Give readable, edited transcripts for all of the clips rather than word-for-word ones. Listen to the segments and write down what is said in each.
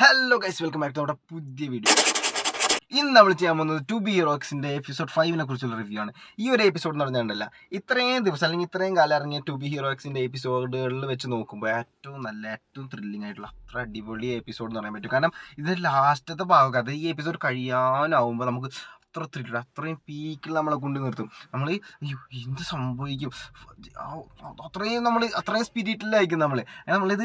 Hello guys, welcome back to നമ്മുടെ പുതിയ video. ഇന്ന് നമ്മൾ ചെയ്യാൻ പോകുന്നത് ടു ബി ഹീറോക്സിന്റെ എപ്പിസോഡ് 5 കുറിച്ചുള്ള റിവ്യൂ ആണ്. ഈ ഒരു എപ്പിസോഡ് എന്ന് പറഞ്ഞാൽ ഇത്രയും ദിവസം അല്ലെങ്കിൽ ഇത്രയും കാലം ഇറങ്ങിയ ടു ബി ഹീറോക്സിന്റെ എപ്പിസോഡുകളിൽ വെച്ച് നോക്കുമ്പോൾ ഏറ്റവും ത്രില്ലിംഗ് ആയിട്ടുള്ള അത്ര അടിപൊളി എപ്പിസോഡ് എന്ന് പറയാൻ പറ്റും. കാരണം ഇത് ലാസ്റ്റത്തെ ഭാഗം, അത് ഈ എപ്പിസോഡ് കഴിയാനാവുമ്പോൾ നമുക്ക് അത്ര ത്രില്ല്, അത്രയും പീക്കിൽ നമ്മളെ കൊണ്ട് നിർത്തും. നമ്മൾ അയ്യോ എന്ത് സംഭവിക്കും, അത്രയും സ്പിരിറ്റിലായിരിക്കും നമ്മളിത്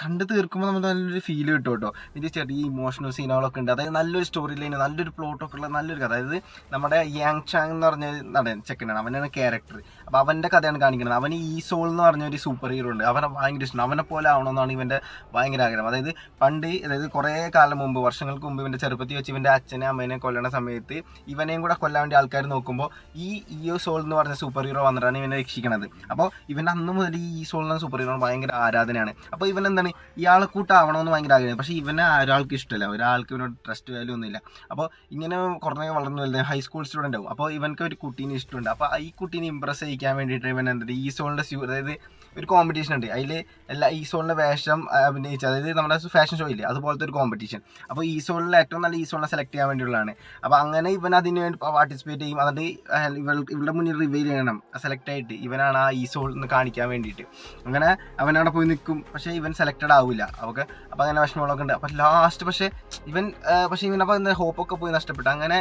കണ്ട് തീർക്കുമ്പോൾ നമ്മൾ നല്ലൊരു ഫീൽ കിട്ടും കേട്ടോ. ഇതിൻ്റെ ചെറിയ ഇമോഷണൽ സീനുകളൊക്കെ ഉണ്ട്. അതായത് നല്ലൊരു സ്റ്റോറി ലൈൻ, നല്ലൊരു പ്ലോട്ടൊക്കെ ഉള്ള നല്ലൊരു കഥ. അതായത് നമ്മുടെ യാങ് ചാങ് എന്ന് പറഞ്ഞ നടൻ ചെക്കനാണ്, അവനാണ് ക്യാരക്ടർ. അപ്പോൾ അവൻ്റെ കഥയാണ് കാണിക്കുന്നത്. അവന് ഈ സോൾ എന്ന് പറഞ്ഞ ഒരു സൂപ്പർ ഹീറോ ഉണ്ട്. അവനെ ഭയങ്കര ഇഷ്ടമാണ്. അവനെ പോലെ ആവണമെന്നാണ് ഇവൻ്റെ ഭയങ്കര ആഗ്രഹം. അതായത് കുറേ കാലം മുമ്പ്, വർഷങ്ങൾക്ക് മുമ്പ് ഇവൻ്റെ ചെറുപ്പത്തിൽ വെച്ച് ഇവൻ്റെ അച്ഛനെ അമ്മേനെ കൊല്ലണ സമയത്ത് ഇവനെയും കൂടെ കൊല്ലാൻ വേണ്ടി ആൾക്കാർ നോക്കുമ്പോൾ ഈ സോൾ എന്ന് പറഞ്ഞ സൂപ്പർ ഹീറോ വന്നിട്ടാണ് ഇവനെ രക്ഷിക്കണത്. അപ്പോൾ ഇവൻ അന്ന് മുതൽ ഈ സോൾ എന്ന സൂപ്പർ ഹീറോ ഭയങ്കര ആരാധനയാണ്. അപ്പോൾ ഇവൻ എന്താണ്, ഇയാളെ കൂട്ടാവണമെന്ന് ഭയങ്കര ആഗ്രഹം. പക്ഷേ ഇവനെ ഒരാൾക്ക് ഇഷ്ടമല്ല, ഒരാൾക്ക് ഇവനോട് ട്രസ്റ്റ് വാല്യൂ ഒന്നുമില്ല. അപ്പോൾ ഇങ്ങനെ കുറേ വളർന്നു വലുത് ഹൈസ്കൂൾ സ്റ്റുഡൻ്റ് ആവും. അപ്പോൾ ഇവനക്ക് ഒരു കുട്ടീനെ ഇഷ്ടമുണ്ട്. അപ്പോൾ ഈ കുട്ടീനെ ഇമ്പ്രസ് ചെയ്യിക്കാൻ വേണ്ടിയിട്ട് ഇവൻ എന്താണ് ഈ സോളിൻ്റെ അതായത് ഒരു കോമ്പറ്റീഷൻ ഉണ്ട്. അതിൽ ഈ സോളിൻ്റെ വേഷം അഭിനയിച്ച്, അതായത് നമ്മുടെ ഫാഷൻ ഷോ ഇല്ലേ, അതുപോലത്തെ ഒരു കോമ്പറ്റീഷൻ. അപ്പോൾ ഈ സോളിൽ ഏറ്റവും നല്ല ഈ സോളിനെ സെലക്ട് ചെയ്യാൻ വേണ്ടിയുള്ളതാണ്. അപ്പോൾ അങ്ങനെ ഇവൻ അതിന് വേണ്ടി പാർട്ടിസിപ്പേറ്റ് ചെയ്യും. എന്നിട്ട് ഇവളുടെ മുന്നിൽ റിവീൽ ചെയ്യണം സെലക്ട് ആയിട്ട് ഇവനാണ് ആ ഈ സോൾ എന്ന് കാണിക്കാൻ വേണ്ടിയിട്ട്. അങ്ങനെ അവനവിടെ പോയി നിൽക്കും. പക്ഷേ ഇവൻ സെലക്റ്റഡ് ആവില്ല. അപ്പോൾ അങ്ങനെ വിഷമങ്ങളൊക്കെ ഉണ്ട്. അപ്പോൾ ലാസ്റ്റ് ഇവൻ അപ്പോൾ എന്താ ഹോപ്പൊക്കെ പോയി നഷ്ടപ്പെട്ടു. അങ്ങനെ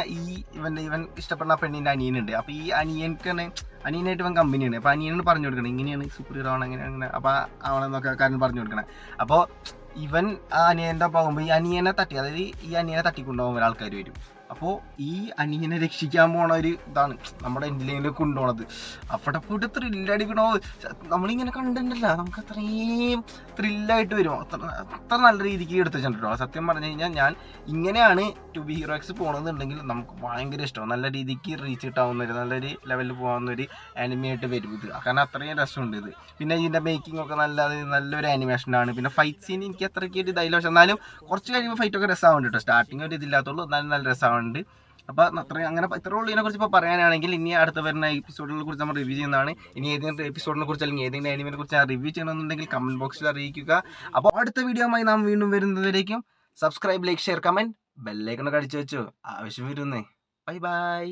ഇവൻ ഇഷ്ടപ്പെടുന്ന പെണ്ണിൻ്റെ അനിയനുണ്ട്. അപ്പോൾ ഈ അനിയനായിട്ട് ഇവൻ കമ്പനിയാണ്. അപ്പോൾ അനിയനോട് പറഞ്ഞു കൊടുക്കണം, ഇങ്ങനെയാണ് സൂപ്പർ ഹീറോ ആണ്, അങ്ങനെ. അപ്പോൾ അവളെന്നൊക്കെ കാര്യം പറഞ്ഞു കൊടുക്കണം. അപ്പോൾ ഇവൻ ആ അനിയൻ്റെ പോകുമ്പോൾ ഈ അനിയനെ തട്ടിക്കൊണ്ടുപോകുമ്പോൾ ആൾക്കാർ വരും. അപ്പോൾ ഈ അനിയനെ രക്ഷിക്കാൻ പോണ ഒരു ഇതാണ് നമ്മുടെ ഇന്ത്യയിലേക്ക് കൊണ്ടുപോണത്. അവിടെ പോയിട്ട് ത്രില്ലടിക്കണോ, നമ്മളിങ്ങനെ കണ്ടിട്ടില്ല, നമുക്ക് അത്രയും ത്രില്ലായിട്ട് വരും. അത്ര നല്ല രീതിക്ക് എടുത്ത് വെച്ചിട്ടുണ്ടോ. സത്യം പറഞ്ഞു കഴിഞ്ഞാൽ ഞാൻ ഇങ്ങനെയാണ് ടു ബി ഹീറോക്സ് പോകണമെന്നുണ്ടെങ്കിൽ നമുക്ക് ഭയങ്കര ഇഷ്ടമാണ്. നല്ല രീതിക്ക് റീച്ച് കിട്ടാവുന്ന ഒരു നല്ലൊരു ലെവലിൽ പോകാവുന്ന ഒരു ആനിമയായിട്ട് വരും ഇത്. കാരണം അത്രയും രസമുണ്ട് ഇത്. പിന്നെ ഇതിൻ്റെ മേക്കിംഗ് ഒക്കെ നല്ലൊരു ആനിമേഷനാണ്. പിന്നെ ഫൈറ്റ് സീൻ എനിക്ക് അത്രയ്ക്ക് ഒരു ഇതായില്ല. പക്ഷെ എന്നാലും കുറച്ച് കഴിയുമ്പോൾ ഫൈറ്റൊക്കെ രസമാവുന്നുണ്ട് കേട്ടോ. സ്റ്റാർട്ടിങ് ഒരു ഇതില്ലാത്തുള്ളൂ, എന്നാലും നല്ല രസമാണ്. അപ്പോൾ ഇത്ര ഉള്ളതിനെ കുറിച്ച് ഇപ്പോൾ പറയാനാണെങ്കിൽ ഇനി അടുത്ത വരുന്ന എപ്പിസോഡുകളെ കുറിച്ച് നമ്മൾ റിവ്യൂ ചെയ്യുന്നതാണ്. ഇനി ഏതെങ്കിലും എപ്പിസോഡിനെ കുറിച്ച് അല്ലെങ്കിൽ ഏതെങ്കിലും ആനിമയെ കുറിച്ച് റിവ്യൂ ചെയ്യണമെന്നുണ്ടെങ്കിൽ കമന്റ് ബോക്സിൽ അറിയിക്കുക. അപ്പോൾ അടുത്ത വീഡിയോയുമായി നാം വീണ്ടും വരുന്നതിലേക്കും സബ്സ്ക്രൈബ്, ലൈക്ക്, ഷെയർ, കമന്റ്, ബെല്ലൈക്കണൊക്കെ അടിച്ചു വെച്ചോ, ആവശ്യം വരുന്നേ. Bye bye.